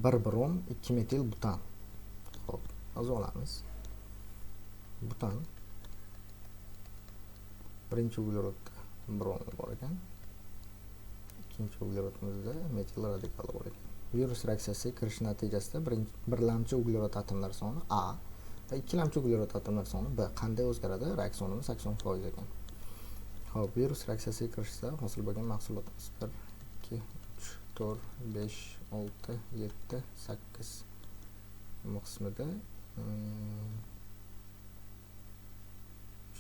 1 brom 2 metil butan. Xo'p, yozib olamiz. Butan birinchi uglerodda brom bor ekan. Ikkinchi uglerodimizda metil radikali bor ekan. Virus reaksiyasiga kirish natijasida birlamchi uglerod atomlar soni A va ikkilamchi uglerod atomlar soni B qanday o'zgaradi? Reaksionimiz 80% ekan. Xo'p, virus reaksiyasiga kirishda hosil bo'lgan mahsulotimiz 1 2 3 4 5 6 7 8 bu qismida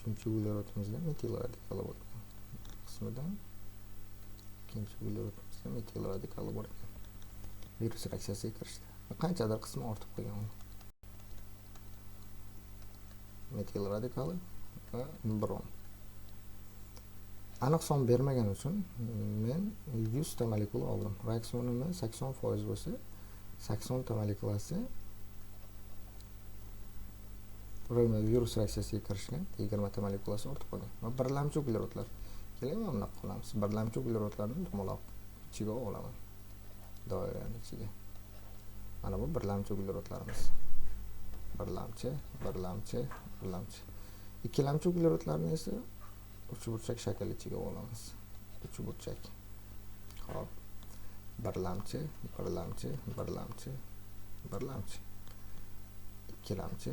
3-chi uglerodimizda metil radikali bor ekan. Qismida 2-chi uglerodimizda metil radikali bor ekan. Virus reaksiyasiga kirishdi. Qanchadir qismi ortib qolgan. Metil radikali va brom. Aniq son bermagan uchun men 100 ta molekula oldim. Reaksionimiz 80% bo'lsa, 80 ta molekulasi virus reaksiyasiga kirishgan, 20 ta molekulasi ortib qolgan. Va birlamchi uglerodlar. Keling, mana qilamiz. Birlamchi uglerodlarni dumaloq ichiga olaman. Doiraning ichiga. Mana bu birlamchi uglerodlarimiz. Birlamchi. Ikkilamchi uglerodlarni esa uchburchak shakl ichiga olamiz. Uchburchak. Xo'p. Birlamchi. Ikkilamchi.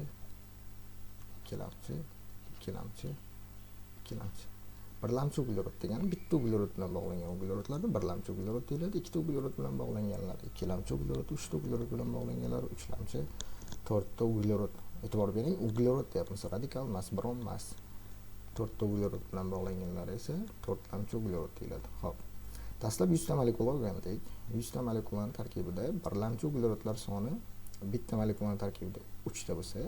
Birlamchi uglerod degani bitta uglerod bilan bog'langan uglerodlarni birlamchi uglerod deyiladi. Ikkita uglerod bilan bog'langanlar ikkilamchi uglerod, uchta uglerod bilan bog'langanlar uchlamchi, to'rtta uglerod. E'tibor bering, uglerod deyapmiz, radikal emas, brom emas. To'rtta uglerod bilan bog'langanlar esa to'rtlamchi uglerod deyiladi. Xo'p. Dastlab 100 ta molekula o'rgandik. 100 ta molekulaning tarkibida birlamchi uglerodlar soni bitta molekulaning tarkibida 3 ta bo'lsa,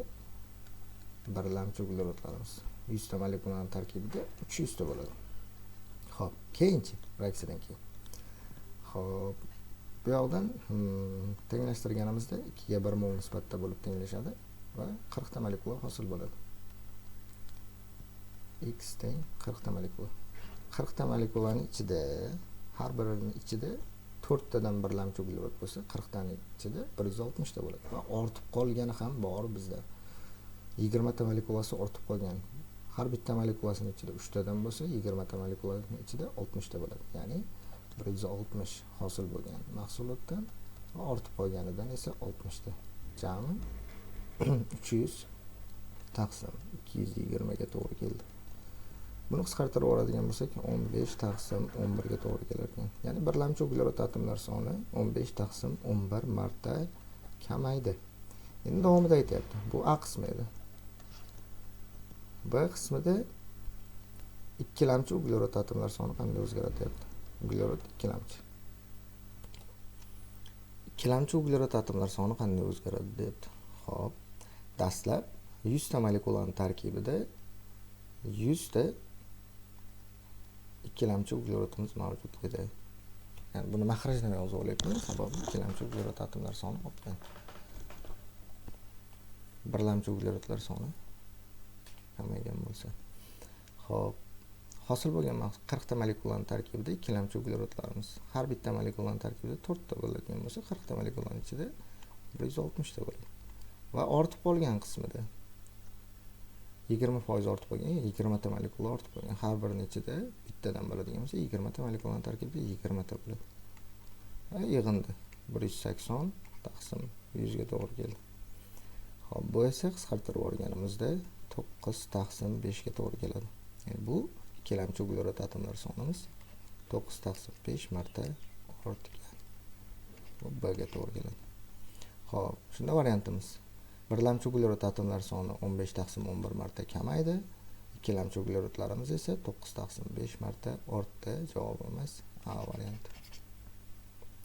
birlamchi uglerodlarimiz 100 ta molekulaning tarkibida 300 ta bo'ladi. Xo'p, keyinchi reaksiyadan keyin. Xo'p, bu yoqdan tenglashtirganimizda 2 ga 1 mol nisbatda bo'lib tenglashadi va 40 ta molekula hosil bo'ladi. X teng 40 ta molekula. 40 ta molekulaning ichida har birining ichida 4 tadan birlamchi uglerod bo'lsa, 40 taning ichida 160 ta bo'ladi. Va ortib qolgani ham bor bizda. 20 ta molekulasi ortib qolgan. Har bitta molekulasining ichida 3 tadan bo'lsa, 20 ta molekulasining ichida 60 ta bo'ladi. Ya'ni 160 hosil bo'lgan mahsulotdan va ortib qolganidan esa 60 ta. Jami 300 taqsim 220 ga to'g'ri keldi. Buni qisqartirib oladigan bo'lsak, 15 taqsim 11 ga to'g'ri kelar ekan. Ya'ni birlamchi uglerod atomlar soni 15 taqsim 11 marta kamaydi. Endi davomida aytyapti. Bu A qismi edi. B qismida ikkilamchi uglerod atomlar soni qanday o'zgaradi deyapti. Uglerod ikkilamchi. Ikkilamchi uglerod atomlar soni qanday o'zgaradi deyapti. Xo'p. Dastlab 100 ta molekulaning tarkibida 100 ta ikkilamchi uglerodimiz mavjud edi. Ya'ni buni mahrajdan yozib olyapman, sababi ikkilamchi uglerod atomlar soni ortgan. Birlamchi uglerodlar soni kamaygan bo'lsa. Xo'p, hosil bo'lgan 40 ta molekulaning tarkibida ikkilamchi uglerodlarimiz har bitta molekulaning tarkibida 4 ta bo'lgan bo'lsa, 40 ta molekulaning ichida 160 ta bo'ladi. Va ortib qolgan qismida 20% ortib qolgan, 20 ta molekula ortib qolgan. Har birining ichida bittadan bo'ladigan bo'lsa, 20 ta molekulaning tarkibida 20 ta bo'ladi. Va yig'indi 180 taqsim 100 ga to'g'ri keldi. Xo'p, bu esa qisqartirib olganimizda 9 taqsim 5 ga to'g'ri keladi. Ya'ni bu ikkilamchi uglerod atomlar sonimiz 9 taqsim 5 marta ortgan. Bu B ga to'g'ri keladi. Xo'p, shunda variantimiz. Birlamchi uglerod atomlar soni 15 taqsim 11 marta kamaydi. Ikkilamchi uglerodlarimiz esa 9 taqsim 5 marta ortdi. Javobimiz A varianti.